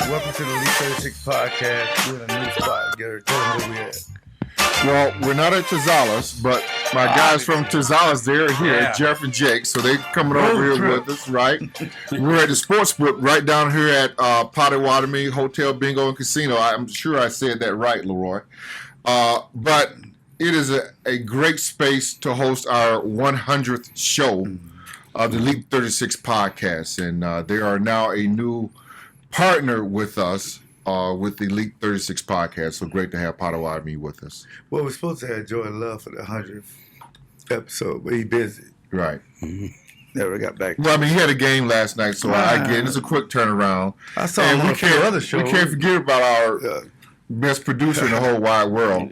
Welcome to the Elite 36 podcast. We're in a new spot. Gary, tell them where we at. Well, we're not at Torzala's, but my guys from Torzala's, they're here, Jeff and Jake, so they coming over here with us, right? We're at the sports book right down here at Potawatomi Hotel, Bingo, and Casino. I'm sure I said that right, Leroy. But it is a great space to host our 100th show of the Elite 36 podcast, and they are now a new partner with us. With the Elite 36 podcast, so great to have Potawatomi with us. Well, we're supposed to have Jordan Love for the 100th episode, but he's busy. Right. Never got back. Well, I mean, he had a game last night, so I get it. It's a quick turnaround. I saw him on a few other shows. We can't forget about our best producer in the whole wide world.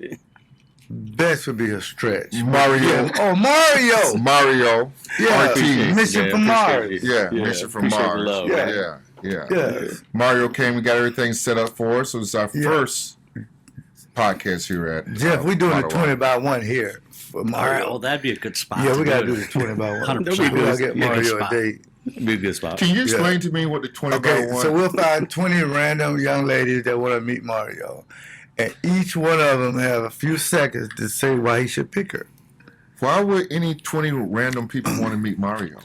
Best would be a stretch. Mario. Yeah. Oh, Mario. Mario. Yeah. Ortiz. Mission from Mars. Mission from Mars. Love, Yeah. Mario came and got everything set up for us. So it's our first podcast here at Jeff, we're doing the 20 by 1 here for Mario. All right, well, that'd be a good spot. Yeah, we got to do the 20 by 1. 100%. We got to get Mario a date. Be a good spot. Can you explain to me what the 20 by 1 so we'll find 20 random young ladies that want to meet Mario. And each one of them have a few seconds to say why he should pick her. Why would any 20 random people want to meet Mario?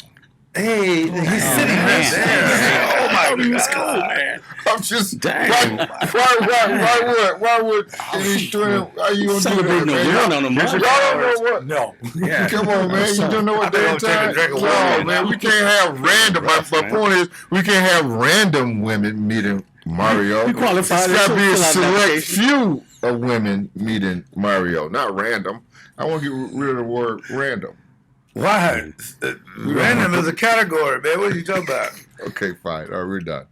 Hey, he's sitting right there. Oh my God, man! I'm just Dang. Why would any 20? Are you gonna do that, man? Y'all don't know what? No. Yeah. Come on, man. You don't know what damn time? No, man. We can't have random. My point is, we can't have random women meeting Mario. You qualified. It's got to be a select few of women meeting Mario, not random. I want to get rid of the word random. Why? Random is a category, man. What are you talking about? Okay, fine. All right, we're done.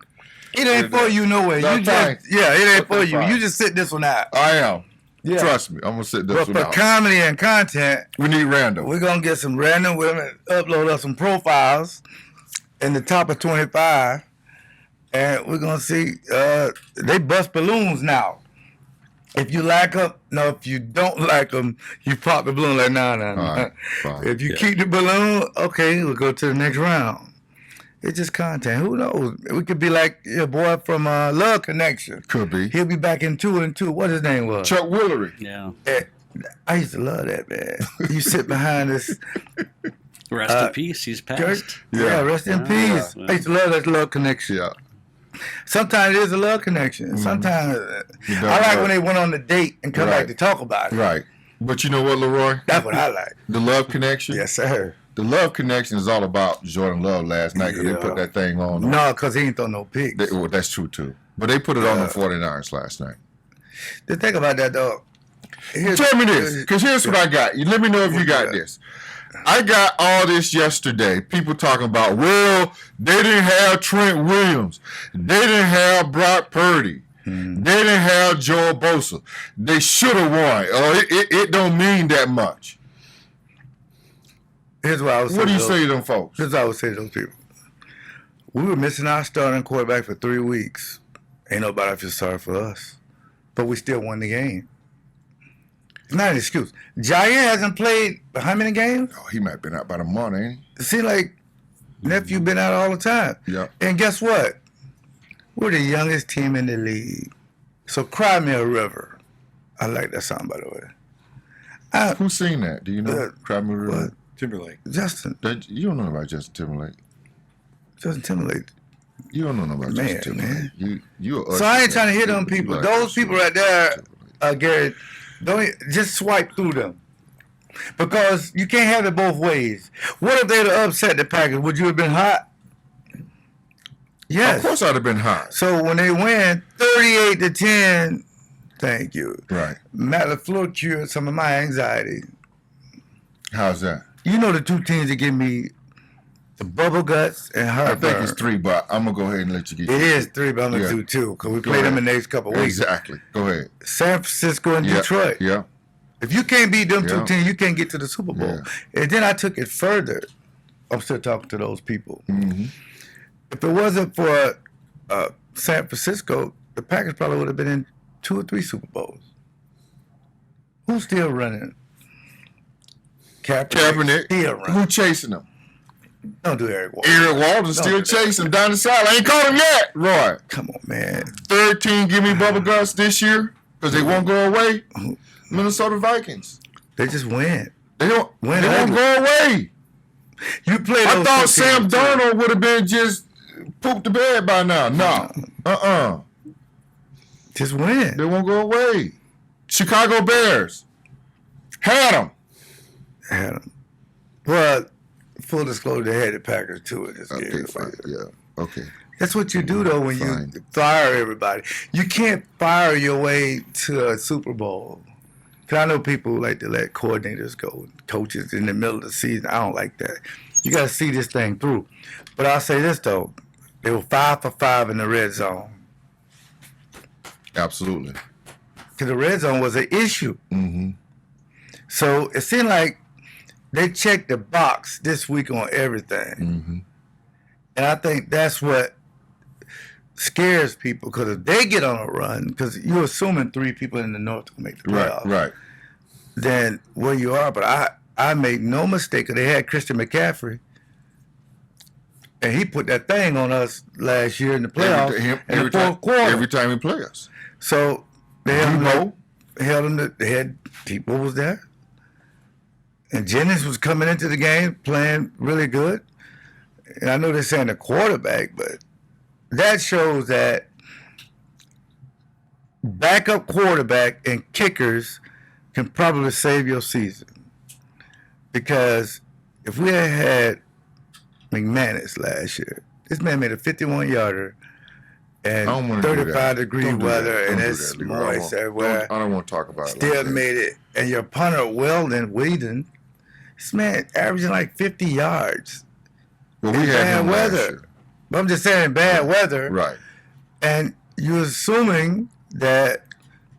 It ain't for you no way. You just, it ain't for you. You just sit this one out. I am. Yeah. Trust me. I'm going to sit this one But out. for comedy and content, We need random. we're going to get some random women, upload us some profiles in the top of 25, and we're going to see, they bust balloons now. If you like them, no. If you don't like them, you pop the balloon like, nah. Right, fine. If you keep the balloon, okay, we'll go to the next round. It's just content. Who knows? We could be like your boy from Love Connection. Could be. He'll be back in 2 and 2. What his name was? Chuck Willery. Yeah. I used to love that, man. You sit behind this. Rest in peace. He's passed. Church. Yeah, rest in peace. Yeah. I used to love that Love Connection. Yeah. Sometimes it is a love connection. Sometimes I like when they went on the date and come back to talk about it. Right. But you know what, Leroy? That's what I like. The Love Connection? Yes, sir. The Love Connection is all about Jordan Love last night because they put that thing on. No, because he ain't throw no pics. Well, that's true, too. But they put it on the 49ers last night. The thing about that, though. Tell me this, because here's what I got. You let me know if you got this. I got all this yesterday. People talking about, well, they didn't have Trent Williams. They didn't have Brock Purdy. They didn't have Joel Bosa. They should have won. It don't mean that much. Here's what I was saying. What do you say to them folks? Here's what I would say to those people. We were missing our starting quarterback for 3 weeks. Ain't nobody feel sorry for us. But we still won the game. It's not an excuse. Jair hasn't played how many games? Oh, he might have been out by a month, ain't he? It seems like nephew been out all the time. Yeah. And guess what? We're the youngest team in the league. So cry me a river. I like that song, by the way. Who's seen that? Do you know? Cry Me a River? What? Timberlake. Justin. You don't know about Justin Timberlake. Justin Timberlake. You don't know about Man, Justin Timberlake. You So I ain't trying to hit on people. Those people right there, Gary, don't just swipe through them. Because you can't have it both ways. What if they'd have upset the Packers? Would you have been hot? Yes. Of course I'd have been hot. So when they win 38-10, thank you. Right. Matt LaFleur cured some of my anxiety. How's that? You know the two teams that give me the bubble guts and I heartburn. think it's 3, but I'm going to go ahead and let you get It is 3, but I'm going to do 2 because we play them in the next couple of weeks. Exactly. Go ahead. San Francisco and Detroit. Yeah. If you can't beat them two teams, you can't get to the Super Bowl. Yeah. And then I took it further. I'm still talking to those people. Mm-hmm. If it wasn't for San Francisco, the Packers probably would have been in 2 or 3 Super Bowls. Who's still running? Kaepernick. Who chasing them? Don't do Eric Walden. Eric Walden still chasing down the side. I ain't caught him yet, Roy. Come on, man. Third team give me bubble guts this year because they won't go away. Minnesota Vikings. They just win. They won't go away. You play those I thought two Sam teams, Darnold would have been just pooped to bed by now. No. Just win. They won't go away. Chicago Bears. Had them. Well, full disclosure, they had the Packers too in this game. Okay, fine. Yeah. Okay. That's what you do though when you fire everybody. You can't fire your way to a Super Bowl. Cause I know people like to let coordinators go, coaches in the middle of the season. I don't like that. You got to see this thing through. But I'll say this though, they were 5 for 5 in the red zone. Absolutely. Because the red zone was an issue. Mm-hmm. So it seemed like they checked the box this week on everything. Mm-hmm. And I think that's what scares people, because if they get on a run, because you're assuming 3 people in the North will make the playoffs. Right. Then where you are. But I made no mistake, because they had Christian McCaffrey. And he put that thing on us last year in the playoffs in the fourth quarter. Every time he plays us. So they held him. They had what was that? And Jennings was coming into the game playing really good. And I know they're saying the quarterback, but that shows that backup quarterback and kickers can probably save your season. Because if we had McManus last year, this man made a 51-yarder and 35-degree weather, and it's moist everywhere. I don't want to talk about it. Still made it. And your punter, Whedon, this man averaging like 50 yards. Well, we had bad weather. But I'm just saying bad weather. Right. And you're assuming that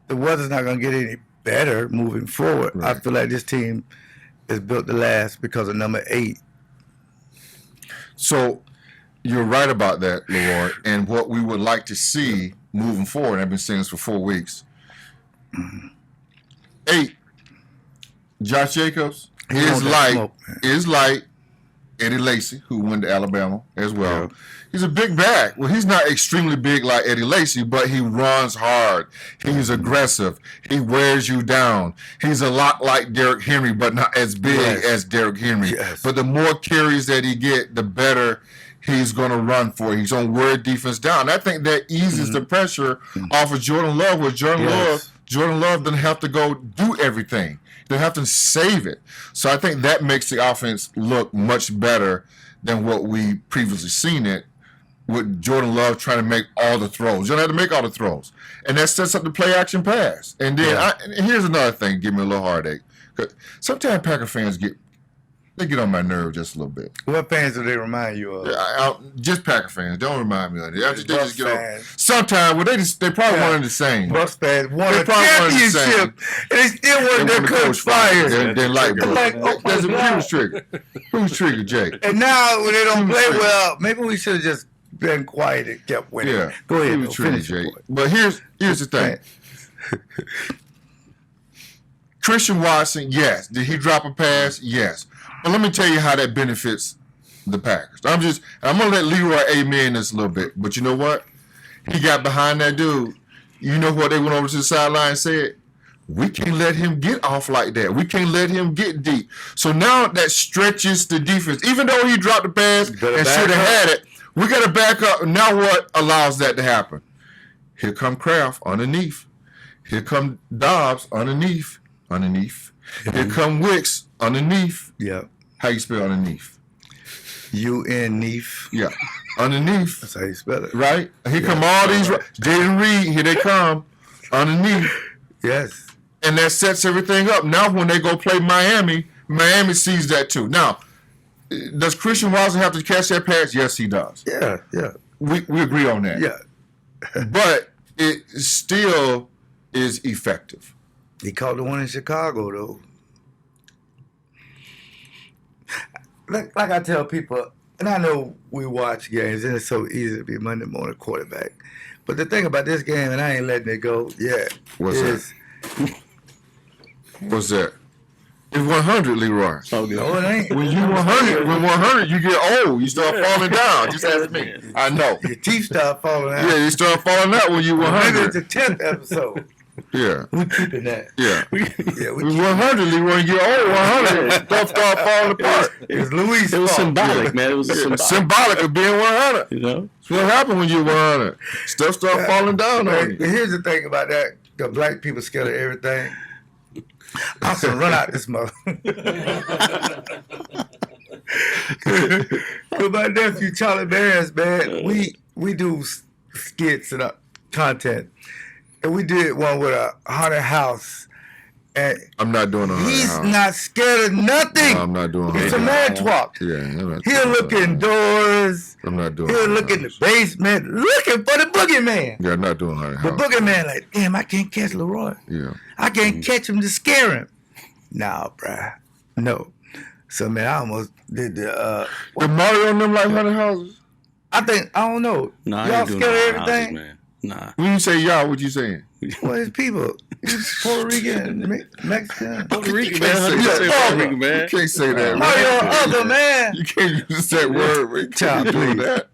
the weather's not going to get any better moving forward. Right. I feel like this team is built to last because of number 8. So you're right about that, Lord. And what we would like to see moving forward, and I've been saying this for 4 weeks. 8, Josh Jacobs is like Eddie Lacy, who went to Alabama as well. Yeah. He's a big back. Well, he's not extremely big like Eddie Lacy, but he runs hard. He's aggressive. He wears you down. He's a lot like Derrick Henry, but not as big as Derrick Henry. Yes. But the more carries that he get, the better he's going to run for. He's going to wear defense down. I think that eases the pressure off of Jordan Love, where Jordan Love doesn't have to go do everything. They have to save it. So I think that makes the offense look much better than what we previously seen it, with Jordan Love trying to make all the throws. You don't have to make all the throws. And that sets up the play action pass. And then and here's another thing, give me a little heartache. Sometimes Packer fans get on my nerve just a little bit. What fans do they remind you of? Just Packer fans. Don't remind me of it. They just get on. Sometimes, they probably wanted the same. Bucks fans won a championship, and they still wanted their coach fired. They like Brooks. That's a huge trigger. Who's trigger, Jake? And now when they don't play well, maybe we should have just been quiet and kept winning. Yeah. Go ahead. Finish, Jake. But here's the thing. Christian Watson, yes. Did he drop a pass? Yes. But let me tell you how that benefits the Packers. I'm going to let Leroy amen this a little bit. But you know what? He got behind that dude. You know what they went over to the sideline and said? We can't let him get off like that. We can't let him get deep. So now that stretches the defense. Even though he dropped the pass and should have had it, we got to back up. Now what allows that to happen? Here come Kraft underneath. Here come Dobbs underneath. Here come Wicks underneath. Yeah. How you spell underneath? U-N-neath. Yeah. Underneath. That's how you spell it. Right? Here come all these. Jaden Reed, here they come. Underneath. Yes. And that sets everything up. Now when they go play Miami sees that too. Now, does Christian Watson have to catch that pass? Yes, he does. Yeah. We agree on that. Yeah. But it still is effective. He caught the one in Chicago, though. Like I tell people, and I know we watch games, and it's so easy to be Monday morning quarterback. But the thing about this game, and I ain't letting it go yet, What's that? It's 100, Leroy. Oh, No, it ain't. When you 100, you get old. You start falling down. Just ask me. I know. Your teeth start falling out. Yeah, you start falling out when you Maybe 100. it's the 10th episode. Yeah. We're keeping that. Yeah. Yeah, we When 100, Leroy, you get old. 100, stuff start falling apart. It's Louis' It was fault. symbolic, man. It was Symbolic of being 100. You know? That's what happened when you're 100. Stuff start falling down on But you. here's the thing about that. The black people scared of everything. I'm gonna run out this mother. Cause my nephew Charlie Barris, man, we do skits and content, and we did one with a haunted house, and I'm not doing a haunted he's house. not scared of nothing. No, I'm not doing a He's haunted a house. man twalk. Yeah, I'm not He'll doing look a haunted indoors. I'm not doing He'll haunted look in the house. basement looking for the boogeyman. Yeah, I'm not doing haunted The house. boogeyman like, damn, I can't catch Leroy. Yeah. I can't catch him to scare him. Nah, bruh. No. So, man, I almost did the, Did Mario and them like haunted houses? I don't know. Nah, I Y'all ain't doing scared of no houses, everything? man. Nah. When you say y'all, what you saying? Well, it's people. It's Puerto Rican, Mexican. Puerto Rican, You man. can't say You that. say Puerto Rican, man. You can't say that, Mario, man. other man. You can't use that word, man. You Child, can't do please. that.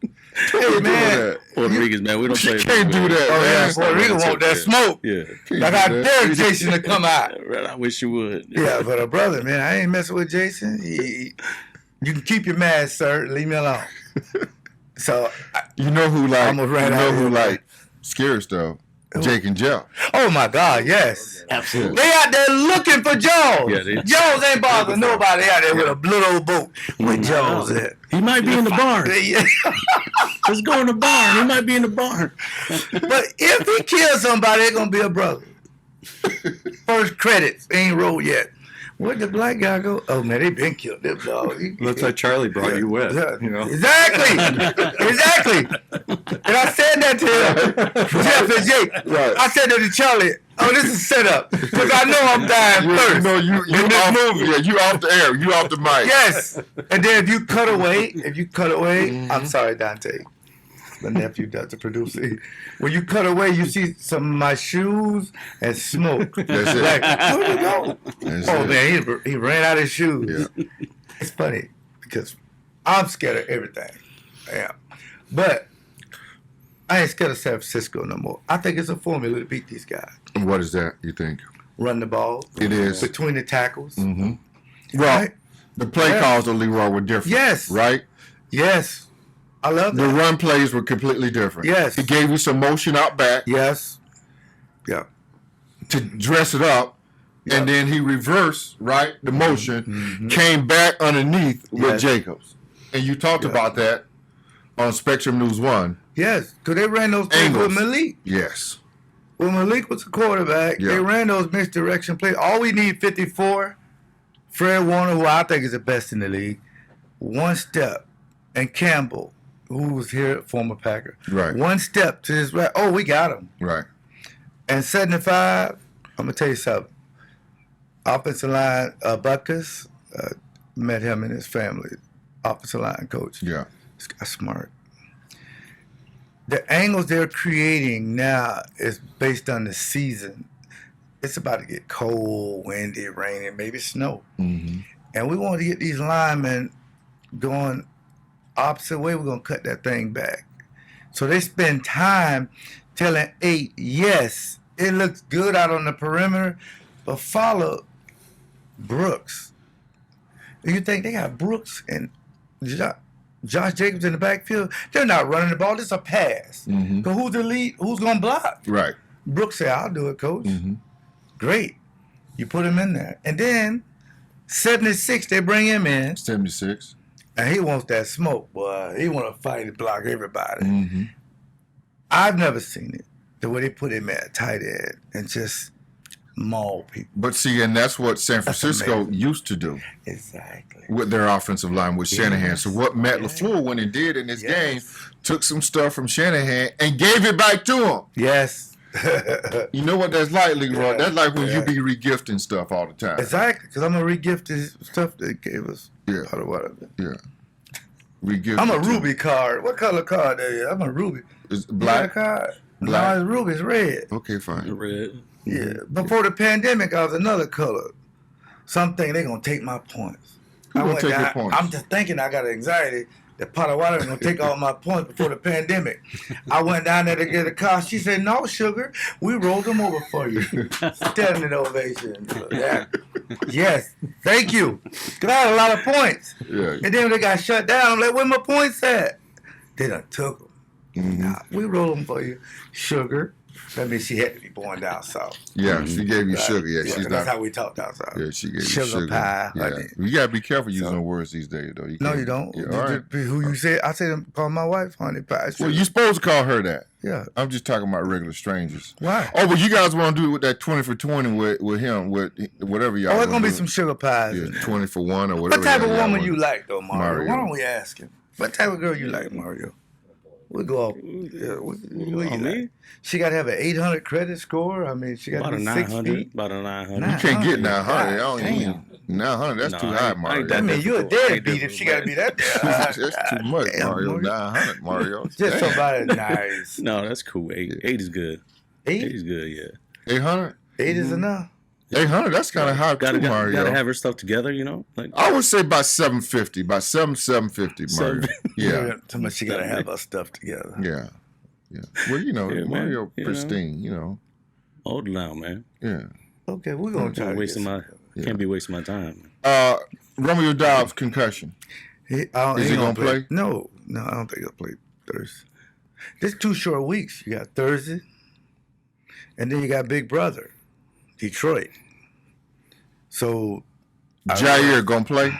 Hey, Don't do man. that. Puerto Ricans, man. We don't play You can't do that, Oh, yeah, man. Puerto Rican want that smoke. Yeah. Can't Like do I that. dare Jason to come out. Right, I wish you would. Yeah, but a brother, man, I ain't messing with Jason. You can keep your mask, sir. Leave me alone. So, You know who like? Almost ran you out know of who here, man. like scary stuff? Jake and Jeff. oh my God, yes. Absolutely. They out there looking for Jaws. Yeah, they- Jaws ain't bothering nobody out there with a little old boat with Jaws at. He might be in the barn. Yeah. Let's go in the barn. He might be in the barn. But if he kills somebody, it's gonna be a brother. First credits ain't rolled yet. Where'd the black guy go? Oh man, they been killed. Them dog. Looks like Charlie brought you with. Yeah. You know. Exactly. And I said that to Jeff and Jake. Right. I said that to Charlie. Oh, this is set up because I know I'm dying You first. know you in this off, movie. Yeah, you off the air. You off the mic. Yes. And then if you cut away, I'm sorry, Dante. My nephew does the producer. When you cut away, you see some of my shoes and smoke. That's it. Like, where'd you go? That's Oh it. man, he ran out of his shoes. It's funny because I'm scared of everything. I am. But I ain't scared of San Francisco no more. I think it's a formula to beat these guys. What is that? You think? Run the ball. It is. Between the tackles. Mm-hmm. Well, Right? the play Yeah. calls of Leroy were different. Yes. Right. Yes. I love The that. run plays were completely different. Yes. He gave you some motion out back Yes. Yeah. to dress it up, Yep. and then he reversed the motion, came back underneath with Yes. Jacobs, and you talked Yeah. about that on Spectrum News 1. Yes. Because they ran those plays with Angles. Malik. Yes. When Malik was the quarterback, Yeah. they ran those misdirection plays. All we need 54. Fred Warner, who I think is the best in the league, one step, and Campbell, who was here, former Packer. Right. One step to his right. Oh, we got him. Right. And 75, I'm going to tell you something. Offensive line, Buckus, met him and his family. Offensive line coach. Yeah. This guy's smart. The angles they're creating now is based on the season. It's about to get cold, windy, rainy, maybe snow. Mm-hmm. And we want to get these linemen going opposite way. We're going to cut that thing back. So they spend time telling 8, yes, it looks good out on the perimeter, but follow Brooks. You think they got Brooks and Josh Jacobs in the backfield? They're not running the ball. This is a pass. Mm-hmm. So who's the lead? Who's going to block? Right. Brooks said, I'll do it, coach. Mm-hmm. Great. You put him in there. And then 76, they bring him in, 76. and he wants that smoke, boy. He want to fight and block everybody. Mm-hmm. I've never seen it, the way they put him at tight end and just maul people. But see, and that's what San Francisco amazing. used to do Exactly. with their offensive line with Shanahan. Yes. So what Matt LaFleur went and did in this Yes. game, took some stuff from Shanahan and gave it back to him. Yes. You know what that's like, Leroy? Yeah. That's like when Yeah. you be regifting stuff all the time. Exactly, because I'm going to regift this stuff they gave us. Yeah. Out of whatever. Yeah. Regift. I'm a it to Ruby card. What color card that is? I'm a Ruby. him. It's You got a black. card? Black. No, it's Ruby. It's red. Okay, fine. Red. Yeah. Before the pandemic, I was another color. So I'm thinking they're going to take my points. Who I gonna went take your down- points? I'm just thinking I got anxiety that Potawatomi is going to take all my points before the pandemic. I went down there to get a car. She said, no, sugar, we rolled them over for you. Standing ovation. Yeah. Yes, thank you. Because I had a lot of points. Yeah. And then when they got shut down, I'm like, where my points at? They done took them. Mm-hmm. Nah, we roll them for you. Sugar. That means she had to be born down south. Yeah, she gave you Right. sugar. Yeah, Yeah, she's that's not. how we talk down south. Yeah, she gave you Sugar sugar. pie, Yeah. honey. You gotta be careful using So- those words these days, though. No, can't- you don't. Yeah, all right. Who you say? I say call my wife honey pie. Well, Sugar. you supposed to call her that. Yeah. I'm just talking about regular strangers. Why? Oh, but you guys want to do it with that 20 for 20 with him, with whatever y'all. Oh, it's wanna gonna be do. some sugar pies. Yeah, in there. 20 for 1 or whatever. What type of y'all woman wanna you do. like, though, Mario? Mario. Why don't we ask him? What type of girl you like, Mario? We go off. Yeah, what you on me? like? She got to have an 800 credit score. I mean, she got About to a be 6 900. feet. About a 900. Nah. You can't get 900. 900. I don't God even. 900. That's No, too I high, ain't Mario. that I mean, you're a difficult. deadbeat if she got to be that That's there. too much, Damn, Mario. 900, Mario. Just Damn. somebody nice. No, that's cool. Eight is good. Eight 8? is good, yeah. 800. 8 is enough. 800. That's kind of high Gotta, too, Mario. gotta have her stuff together, you know? Like, I would say about 750, about 750, Mario. Yeah, Too much she got to have her stuff together. yeah, yeah. Well, you know, Yeah, man. Mario You know. pristine. You know, hold now, man. yeah. Okay, we're going to try to Wasting get my, can't be wasting my time. Romeo Dobbs concussion. Is he gonna play? No, I don't think he'll play Thursday. This 2 short weeks. You got Thursday, and then you got Big Brother, Detroit. So, Jair gonna play?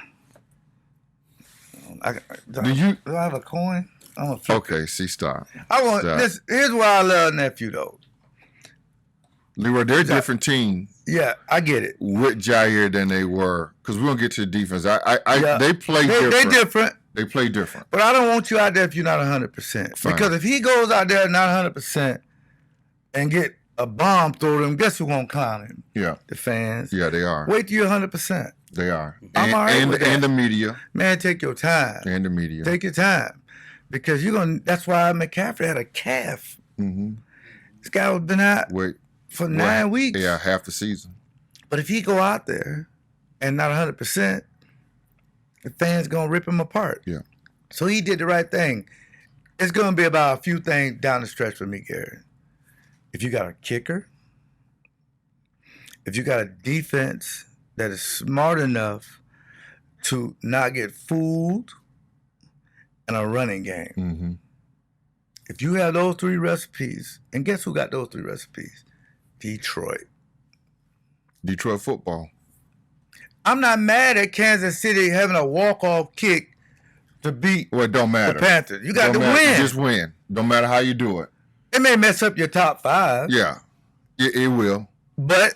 do you- I have a coin? I'm gonna flip. Okay, see, stop. I want Stop. this. Here's why I love nephew though. Leroy, they're a different team Yeah, I get it. with Jair than they were because we're gonna get to the defense. Yeah. They play different. They different. They play different. But I don't want you out there if you're not 100%. Fine. Because if he goes out there not 100% and get a bomb thrown at him, guess who won't clown him? Yeah, The fans. yeah, they are. Wait till you're 100%. They are. I'm all right and with that. and the media. Man, take your time. And the media. Take your time. Because you're going to, that's why McCaffrey had a calf. Mm-hmm. This guy has been out Wait. for 9 weeks. Yeah, half the season. But if he go out there and not 100%, the fans going to rip him apart. Yeah. So he did the right thing. It's going to be about a few things down the stretch for me, Gary. If you got a kicker, if you got a defense that is smart enough to not get fooled, and a running game. Mm-hmm. If you have those 3 recipes, and guess who got those 3 recipes? Detroit. Detroit football. I'm not mad at Kansas City having a walk-off kick to beat Well, it don't the matter. Panthers. You got Don't to matter. win. Just win. Don't matter how you do it. It may mess up your top 5, Yeah, it will. but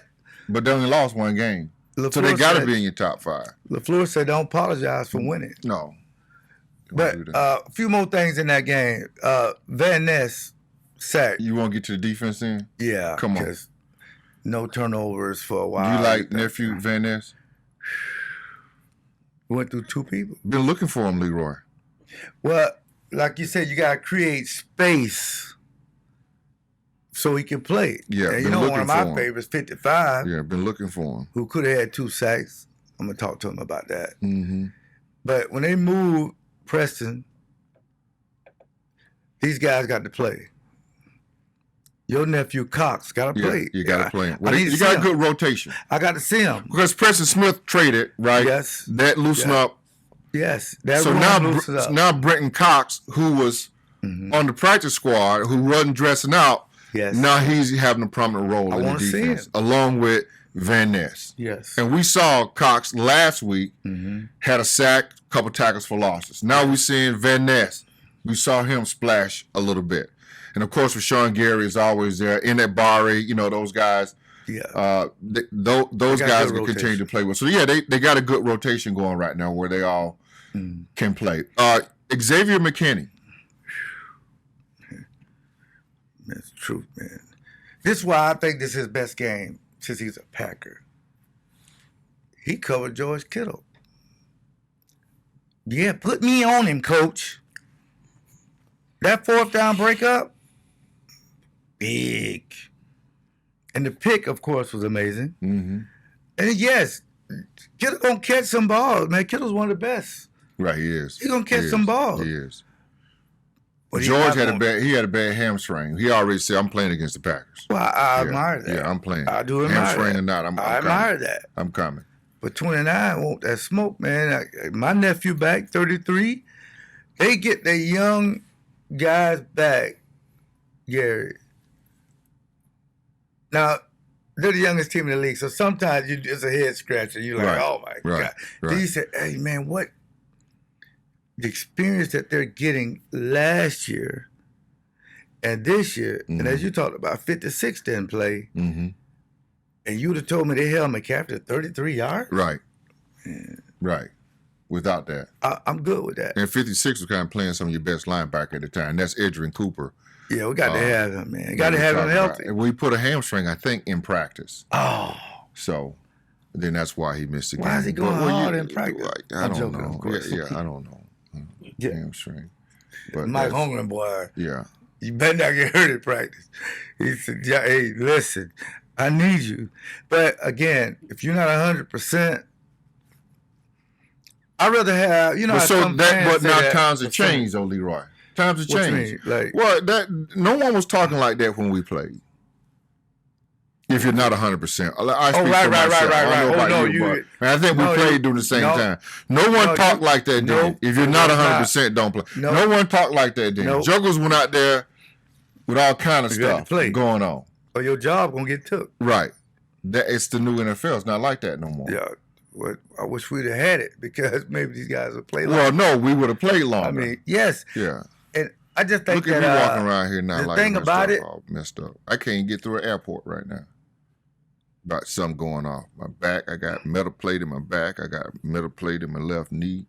But they only lost 1 game, so they LaFleur got to said- be in your top 5. LaFleur said don't apologize for winning. No. But Don't do that. a few more things in that game. Van Ness sacked. You want to get to the defense then? Yeah. Come on. 'cause no turnovers for a Do while. you like nephew Van Ness? Went through 2 people. Been looking for him, Leroy. Well, like you said, you got to create space so he can play. Yeah, And you been know, one looking of my for him. favorites, 55, Yeah, been looking for him. who could have had 2 sacks. I'm going to talk to him about that. Mm-hmm. But when they moved Preston, these guys got to play. Your nephew Cox got to Yeah, play. you got to play him. I need to You see got a him. good rotation I got to see him. because Preston Smith traded, right? Yes. That loosened Yeah. up. Yes. That So room now, loosened up. now Brenton Cox, who was Mhm. on the practice squad, who wasn't dressing out, Yes. now he's having a prominent role I in the wanna see defense, him. along with Van Ness. Yes. And we saw Cox last week Mhm. had a sack, couple tackles for losses. Now we're seeing Van Ness. We saw him splash a little bit. And of course, Rashawn Gary is always there. In that Barry, you know, those guys, Yeah. those got guys good can continue rotation. to play with. So yeah, they got a good rotation going right now where they all Mm. can play. Xavier McKinney. That's the truth, man. This is why I think this is his best game since he's a Packer. He covered George Kittle. Yeah, put me on him, coach. That 4th down breakup, big. And the pick, of course, was amazing. Mm-hmm. And yes, Kittle gonna catch some balls, man. Kittle's one of the best. Right, he is. He gonna catch some balls. He is. But George had a bad hamstring. He already said, "I'm playing against the Packers." Well, I admire that. Yeah, I'm playing. I do admire hamstring that. or not, I'm I admire that. I'm coming. But 29 want that smoke, man. My nephew back, 33. They get their young guys back, Gary. Now, they're the youngest team in the league, so sometimes it's a head scratcher. You're like, oh, my God. Then you say, hey, man, what? The experience that they're getting last year and this year, and as you talked about, 56 didn't play, and you'd have told me they held McCaffrey at 33 yards? Right. Right. Without that. I'm good with that. And 56 was kind of playing some of your best linebacker at the time. That's Edrin Cooper. Yeah, we got to have him, man. Got to have him healthy. And we put a hamstring, I think, in practice. Oh. So then that's why he missed the game. Why is he going hard in practice? I don't joking, know. of course. Yeah, I don't know. Hamstring. But Mike Holmgren, boy. Yeah. You better not get hurt in practice. He said, hey, listen, I need you. But again, if you're not 100%, I'd rather have, you know, but now times have changed, though, Leroy. Times have changed. No one was talking like that when we played. If you're not 100%. I speak for myself. I think we played during the same time. No one talked like that then. If you're not 100%, don't play. No one talked like that then. Juggles went out there with all kind of stuff going on. Or your job going to get took. Right. It's the new NFL. It's not like that no more. Yeah. Well, I wish we'd have had it because maybe these guys would play longer. Well, no, we would have played longer. I mean, yes. Yeah. And I just think look at me walking around here now like thing about it, all messed up. I can't get through an airport right now. About something going off. My back, I got metal plate in my back. I got metal plate in my left knee.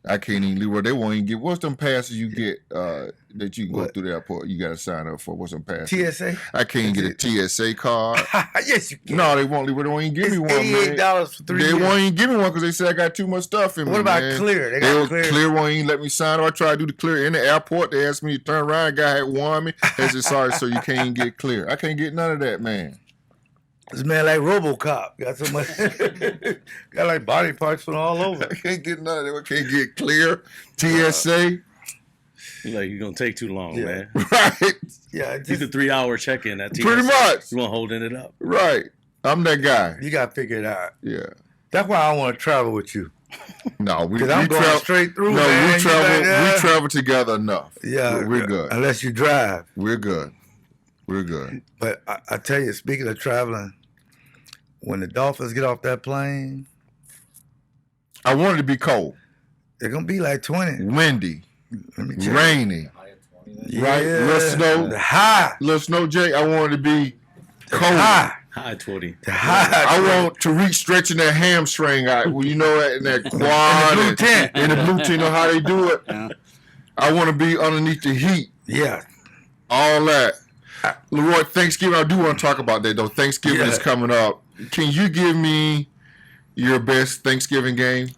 I can't even leave where they won't even get. What's them passes you get that you can go through the airport? You got to sign up for. What's them passes? TSA? I can't get a TSA card. Yes, you can. No, they won't leave. They won't even give me one, man. $88 for 3 years. They won't even give me one because they said I got too much stuff in me, What about man. Clear? They got Clear. Clear won't even let me sign up. I tried to do the Clear in the airport. They asked me to turn around. A guy had warned me. They said, sorry, sir, you can't even get Clear. I can't get none of that, man. This man like RoboCop. Got so much, got like body parts from all over. I can't get none of that. I can't get Clear, TSA. Like, you're going to take too long, man. Right. Yeah. It's a 3-hour check-in at TSA. Pretty much. You want holding it up. Right. I'm that guy. You got to figure it out. Yeah. That's why I want to travel with you. No, we I'm going straight through. No, man. we travel together enough. Yeah. We're good. Unless you drive. We're good. We're good. But I tell you, speaking of traveling, when the Dolphins get off that plane, I want it to be cold. It's going to be like 20. Windy. Rainy. Yeah. Right? Little snow. Little snow, Jay. I want it to be cold. High 20. I want to reach stretching that hamstring out. Well, you know, in that quad. In the blue tent. You know how they do it? Yeah. I want to be underneath the heat. Yeah. All that. Leroy, Thanksgiving, I do want to talk about that, though. Thanksgiving is coming up. Can you give me your best Thanksgiving game?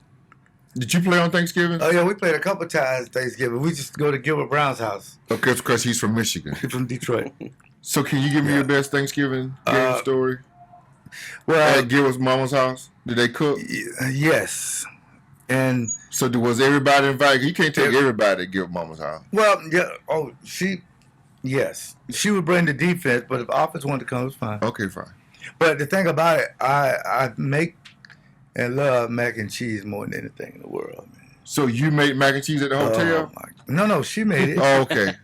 Did you play on Thanksgiving? Oh, yeah, we played a couple times Thanksgiving. We just go to Gilbert Brown's house. Okay, because he's from Michigan. He's from Detroit. So can you give me your best Thanksgiving game story? Well, at Gilbert's mama's house? Did they cook? Yes. And so was everybody invited? You can't take everybody to Gilbert's mama's house. Well, yeah. Oh, yes. She would bring the defense, but if offense wanted to come, it was fine. Okay, fine. But the thing about it, I make and love mac and cheese more than anything in the world, man. So you made mac and cheese at the hotel? No, she made it. Oh, okay.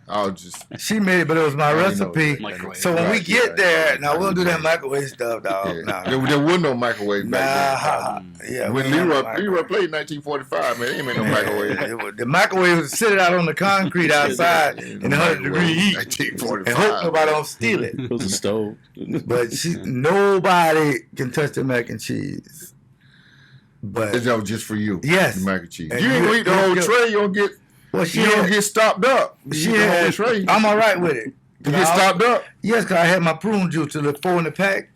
She made it, but it was my recipe. So when we get there, now we'll do that microwave stuff, dog. Yeah. There was no microwave back then. Yeah. When Leroy played in 1945, man, they ain't made no microwave. The microwave was sitting out on the concrete outside in 100-degree heat. 1945. And hope nobody don't steal it. It was a stove. But nobody can touch the mac and cheese. But that was just for you. Yes. The mac and cheese. You ain't eat the whole tray. You don't get. Well, you don't get stopped up. I'm all right with it. You get stopped up? Yes, because I had my prune juice to the 4 in the pack.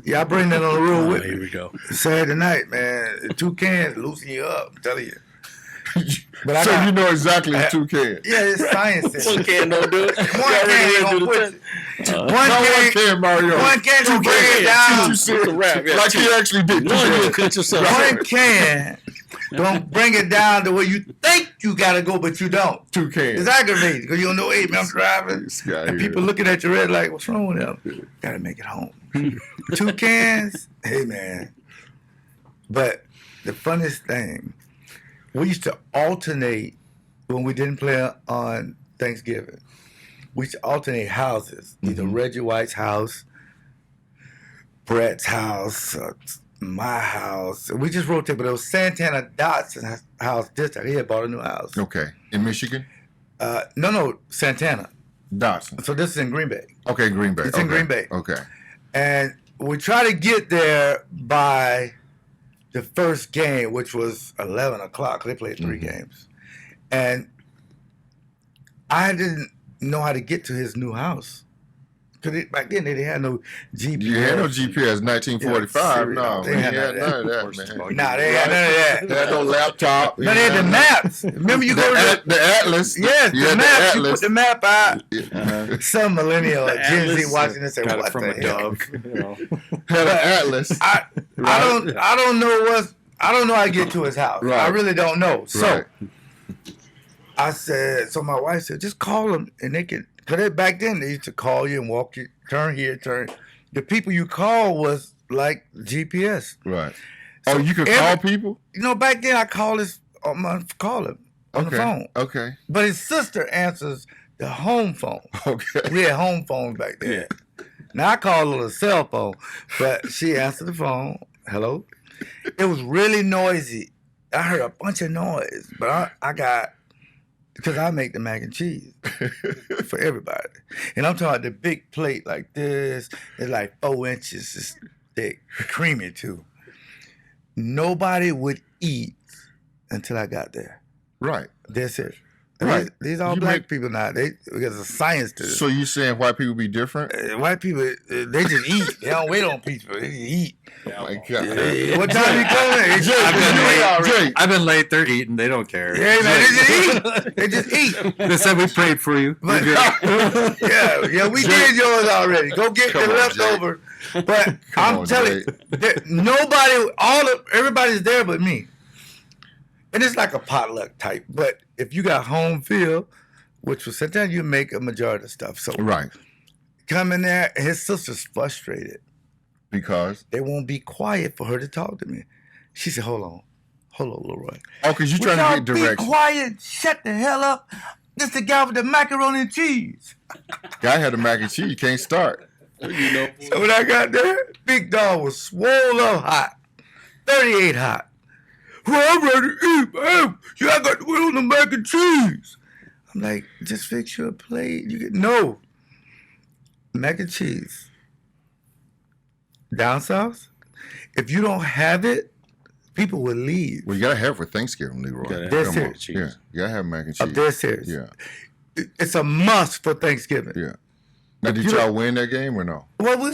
Yeah, I bring that on the road with me. Here we go. Saturday night, man. 2 cans loosen you up. I'm telling you. But So you know exactly it's 2 cans. Yeah, it's science. One can don't do it. One can ain't gonna put it. No, 1 can, Mario. One can to bring it down. You said, a wrap, yeah, like 2. he actually did. One, you'll cut yourself. One can don't bring it down to where you think you gotta go, but you don't. 2 cans. It's aggravating because you don't know, hey, man, I'm driving. This guy And here. people looking at your red like, what's wrong with them? Gotta make it home. 2 cans? Hey, man. But the funniest thing, we used to alternate when we didn't play on Thanksgiving. We used to alternate houses, either Reggie White's house, Brett's house, my house. We just rotated, but it was Santana Dotson's house this time. He had bought a new house. Okay. In Michigan? No, Santana. Dotson. So this is in Green Bay. Okay, Green Bay. It's in Green Bay. Okay. And we try to get there by the first game, which was 11 o'clock. They played 3 games. And I didn't know how to get to his new house. Because back then, they didn't have no GPS. You had no GPS 1945. Yeah, no, they we had had none none of that, man. Nah, they had none of that. They had no laptop. No, they had the maps. Remember you go to the Atlas. Yes, You the had maps. You Atlas. put the map out. Some millennial or Gen Z Atlas, watching this and Got what it from the a hell? dove. You know. Had an Atlas. I don't know how to get to his house. Right. I really don't know. So Right. I said, so my wife said, just call them and they can, because back then they used to call you and walk you, turn here, turn. The people you call was like GPS. Right. So Oh, you could call people? You know, back then I call him on the phone. Okay. But his sister answers the home phone. Okay. We had home phones back then. Now I call it a cell phone, but she answered the phone. Hello. It was really noisy. I heard a bunch of noise, but I got, because I make the mac and cheese for everybody. And I'm talking about the big plate like this. It's like 4 inches. It's thick, creamy too. Nobody would eat until I got there. Right. That's it. Right. These all You black make- people now. Because of science to this. So you saying white people be different? White people, they just eat. They don't wait on people. They just eat. Oh my God. What time you coming? Jake. I've been late. They're eating. They don't care. Yeah, man, they just eat. They just eat. They said we prayed for you. But, yeah, we did yours already. Go get Come the on, leftover. But Come I'm on, telling you, everybody's there but me. And it's like a potluck type. But if you got home field, which was sometimes you make a majority of stuff. So Right. come in there, and his sister's frustrated. Because? They won't be quiet for her to talk to me. She said, hold on, Leroy. Oh, because you're Would trying to get y'all directions. be quiet, shut the hell up. This the guy with the macaroni and cheese. Guy had a mac and cheese. Can't start. So when I got there, big dog was swole up hot. 38 hot. Well, I'm ready to eat, man. Y'all got to wait on the mac and cheese. I'm like, just fix your plate. No. Mac and cheese. Down south, if you don't have it, people will leave. Well, you got to have it for Thanksgiving, Leroy. They're Come on. serious. Yeah. You got to have mac and Up cheese. there serious. Yeah. It's a must for Thanksgiving. Yeah. Now, did You y'all win that game or no? Well, we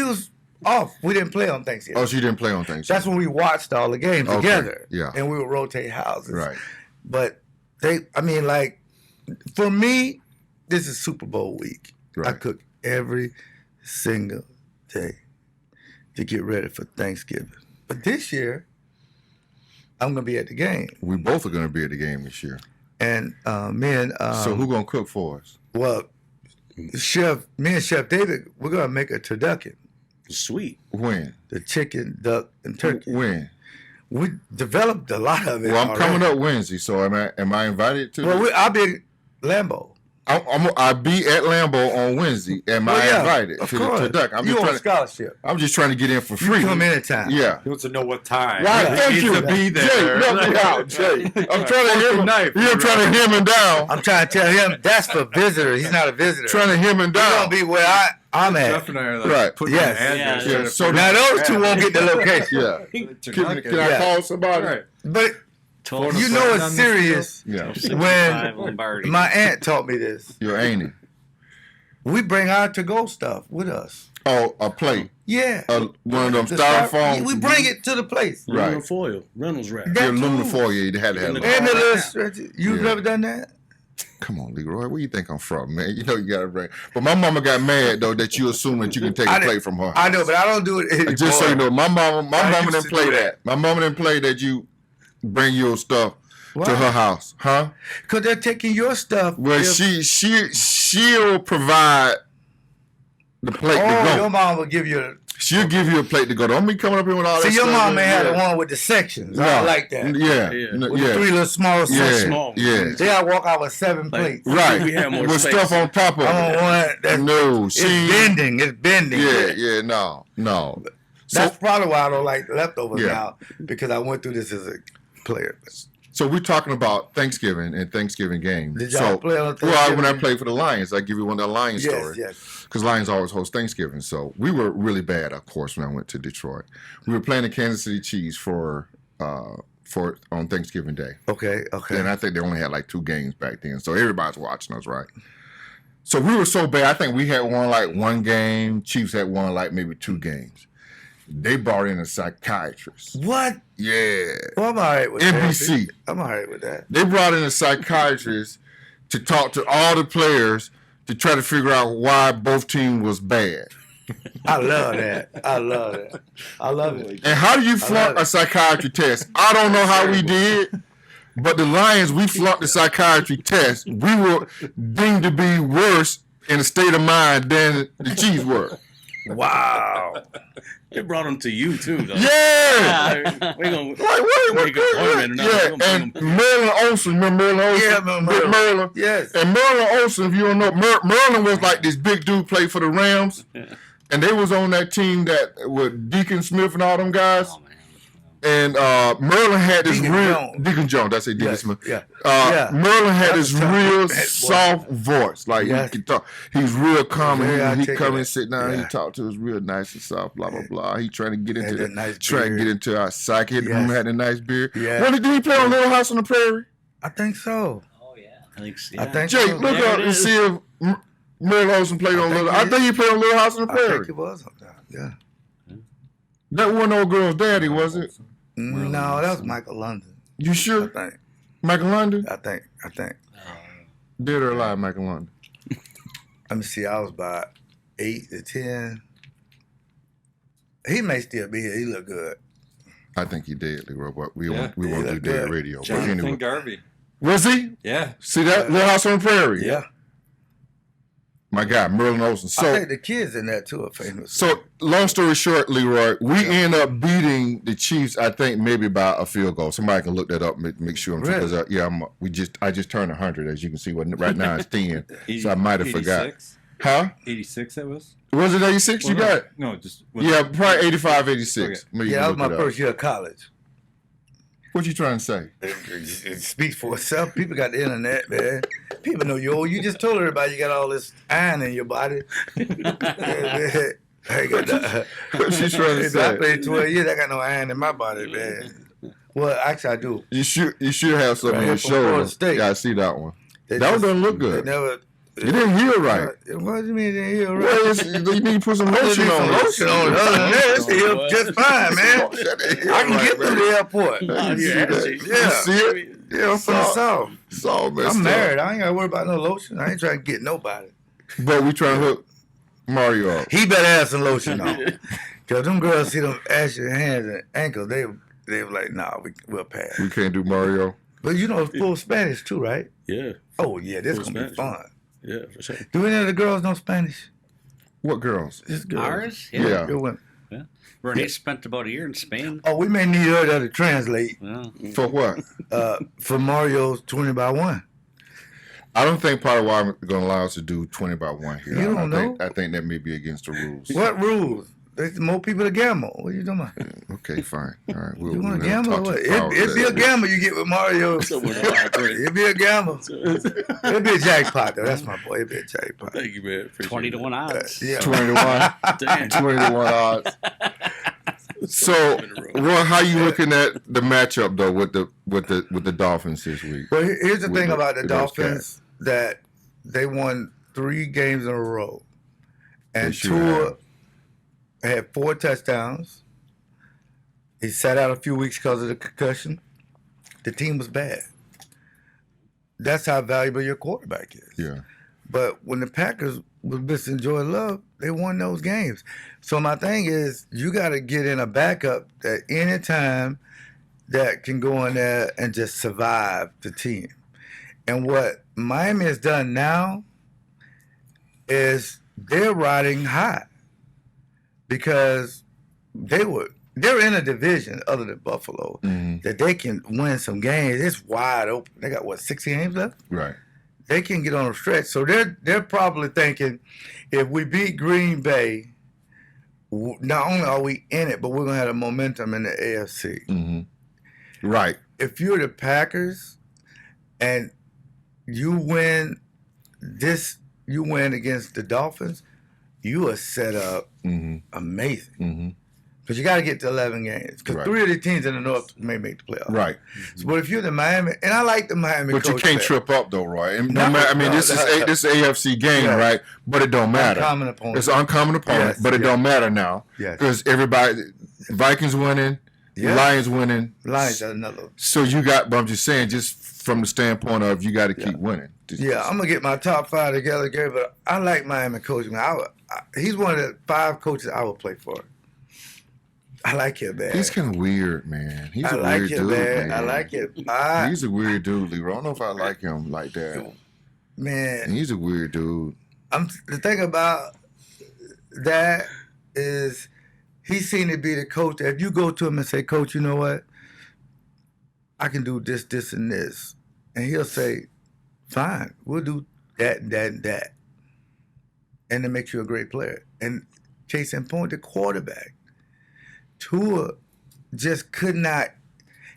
was off. We didn't play on Thanksgiving. Oh, so you didn't play on Thanksgiving. That's when we watched all the games Okay, together. yeah. And we would rotate houses. Right. But for me, this is Super Bowl week. I Right. cook every single day to get ready for Thanksgiving. But this year, I'm going to be at the game. We both are going to be at the game this year. And So who going to cook for us? well, me and Chef David, we're going to make a turducken. Sweet. When? The chicken, duck, and turkey. When? We developed a lot of it. Well, I'm already. coming up Wednesday, so am I invited to? Well, I'll be at Lambeau. I'll be at Lambeau on Wednesday. Am I invited of to course. the duck? You on scholarship. I'm just trying to get in for You free. come anytime. Yeah. He wants to know what time. Right, He thank needs you. to be there. Jay, help me out, Jay. I'm trying to hem him. knife. You're trying to hem him down. I'm trying to tell him that's for visitors. He's not a visitor. Trying to hem him He's down. gonna be where I'm at. Jeff and I are like Right. putting Yes. an address Yeah. in it. So Now those two won't get the location. Yeah. Can I Yeah. call somebody? Right. But Told you know it's serious. Yeah. When Lombardi. my aunt taught me this. You're ain't it? We bring our to-go stuff with us. Oh, a plate. Yeah. One of them The styrofoam. we bring it to the place. Right. Aluminum foil, Reynolds wrap. The aluminum foil, yeah, you had to have And it. And the little stretches. You've never done that? Come on, Leroy. Where you think I'm from, man? You know you got to bring. But my mama got mad though that you assume that you can take a plate from her. I know, but I don't do it anymore. Just so you know, my mama used didn't to play do that. My mama didn't play that you bring your stuff to her house, huh? Because they're taking your stuff. Well, she'll provide the plate to go. Your mom will give you She'll give you a plate to go. Don't be coming up here with all that See, stuff. your mom may have the one with the sections. I like that. Yeah. With the 3 little small sections. small. Yeah. They gotta walk out with 7 plates. Right. We have more with space. stuff on top of I it. don't want that. No. It's bending. It's bending. Yeah, no. That's probably why I don't like leftovers Yeah. now, because I went through this as a player. So we're talking about Thanksgiving and Thanksgiving games. Did y'all play on Well, Thanksgiving? when I played for the Lions, I give you one of the Lions stories. Yes. Because Lions always host Thanksgiving. So we were really bad, of course, when I went to Detroit. We were playing the Kansas City Chiefs for on Thanksgiving Day. Okay. And I think they only had like 2 games back then. So everybody's watching us, right? So we were so bad. I think we had won like 1 game. Chiefs had won like maybe 2 games. They brought in a psychiatrist. What? Yeah. Well, I'm all right with NBC. that. I'm all right with that. They brought in a psychiatrist to talk to all the players to try to figure out why both teams was bad. I love that. I love it. And how do you flunk a psychiatry test? I don't know how we did, but the Lions, we flunked the psychiatry test. We were deemed to be worse in a state of mind than the Chiefs were. Wow. They brought them to you too, though. Yeah. We're gonna Like, make an appointment or not. yeah, and Merlin Olsen, remember Merlin Olsen? Yeah, remember Big Merlin. Yes. And Merlin Olsen, if you don't know, Merlin was like this big dude, played for the Rams. And they was on that team that with Deacon Smith and all them guys. Oh, man. And Merlin had this Deacon Jones. That's a Deacon Smith. Yeah. Merlin had this That's a tough real man, boy. soft voice. Like Yes. he could talk. He's real calm. Very He come articulate. and sit down. Yeah. He talk to us real nice and soft. Blah blah blah. He trying to get into that nice trying to beard. get into our psyche. Yes. Had a nice beard. Yeah. When did he play on Little House on the Prairie? I think so. Oh, yeah. I think so. I think Jake, so. look There up it and is. see if Merlin Olsen played on think Little. he I did. think he played on Little House on the I think Prairie. it was. Yeah. That wasn't old girl's daddy, was it? No, that was Michael London. You I sure? think. Michael London? I think. Dead or alive, Michael London? Let me see. I was about 8 to 10. He may still be here. He look good. I think he did, Leroy, but we Yeah. won't do Yeah, dead good. radio. But Jonathan anyway. Garvey. Was he? Yeah. See that? Little House on the Prairie. Yeah. My guy, Merlin Olsen. I So, think the kids in that too are famous. so long story short, Leroy, we end up beating the Chiefs. I think maybe by a field goal. Somebody can look that up, make sure I'm Really? because I just turned 100, as you can see. Right now it's 10, so I might have forgot. 86? Huh? 86 that was? Was it 86? You Well, got it? No, just. Yeah, probably 85, 86. Okay. Maybe you Yeah, that can was look my it up. first year of college. What you trying to say? It speaks for itself. People got the internet, man. People know you old. You just told everybody you got all this iron in your body. I ain't got that. What you trying to I say? played 12 years. I got no iron in my body, man. Well, actually, I do. You should have something on Right your here from Florida shoulder. State. Yeah, I see that one. They That one just- doesn't look They good. never. You didn't heal right. What do you mean they heal right? Well, you need to put some I lotion need on some it. lotion on it. Other than that, it's healed just fine, man. I can get through the airport. You see Yeah, that? see. You see it? Yeah, I'm from the so, South. so messed I'm up. married. I ain't got to worry about no lotion. I ain't trying to get nobody. But we trying to hook Mario up. He better have some lotion on. Because them girls see them ashy hands and ankles, they were like, nah, we'll pass. We can't do Mario. But you know, it's full Spanish too, right? Yeah, Oh, yeah, this Full going to be Spanish. fun. yeah, for sure. Do any of the girls know Spanish? What girls? Just girls. Ours? Yeah. Good women. Renee spent about a year in Spain. Oh, we may need her there to translate Well, For what? for Mario's 20 by 1. I don't think Potawatomi is going to allow us to do 20 by 1 here. You don't know? I think that may be against the rules. What rules? There's more people to gamble. What are you talking about? Okay, fine. All right. We'll, You want to we'll gamble? talk Or to what? the powers It'd be a that be. gamble you get with Mario. Somewhere in the library. It'd be a gamble. It'd be a jackpot, though. That's my boy. It'd be a jackpot. Thank you, man. Appreciate 20 to it. 1 odds. Yeah. 20 to 1. Damn. 20 to 1 odds. So, Roy, how you looking at the matchup though with the Dolphins this week? But here's the With thing about the with those Dolphins, that they won 3 games in a row. And They sure Tua have. had 4 touchdowns. He sat out a few weeks because of the concussion. The team was bad. That's how valuable your quarterback is. Yeah. But when the Packers was missing Jordan Love, they won those games. So my thing is, you got to get in a backup at any time that can go in there and just survive the team. And what Miami has done now is they're riding high because they're in a division other than Buffalo that they can win some games. It's wide open. They got 6 games left? Right. They can get on a stretch. So they're probably thinking, if we beat Green Bay, not only are we in it, but we're gonna have a momentum in the AFC. Mm-hmm. Right. If you're the Packers and you win against the Dolphins, you are set up amazing. Mm-hmm. Because you got to get to 11 games. Because 3 of the teams in the North may make the playoffs. Right. So, but if you're the Miami, and I like the Miami but coach you can't there. trip up, though, Roy. And this is an AFC game, Yeah. right? But it don't matter. Uncommon opponent. It's an uncommon opponent, Yes, but it yes. don't matter now. Yes. Because Vikings winning, Yeah. Lions winning. Lions are another. So you got, but I'm just saying, just from the standpoint of you got to keep winning. Yeah, I'm going to get my top 5 together, Gary, but I like Miami coaching. He's one of the 5 coaches I would play for. I like him, man. He's kind of weird, man. He's I a like weird him, dude, man. man. I like him. He's a weird dude, Leroy. I don't know if I like him like that. Man, He's a weird dude. the thing about that is he seemed to be the coach that if you go to him and say, Coach, you know what? I can do this, this, and this. And he'll say, fine, we'll do that and that and that. And it makes you a great player. And case in point, the quarterback. Tua just could not.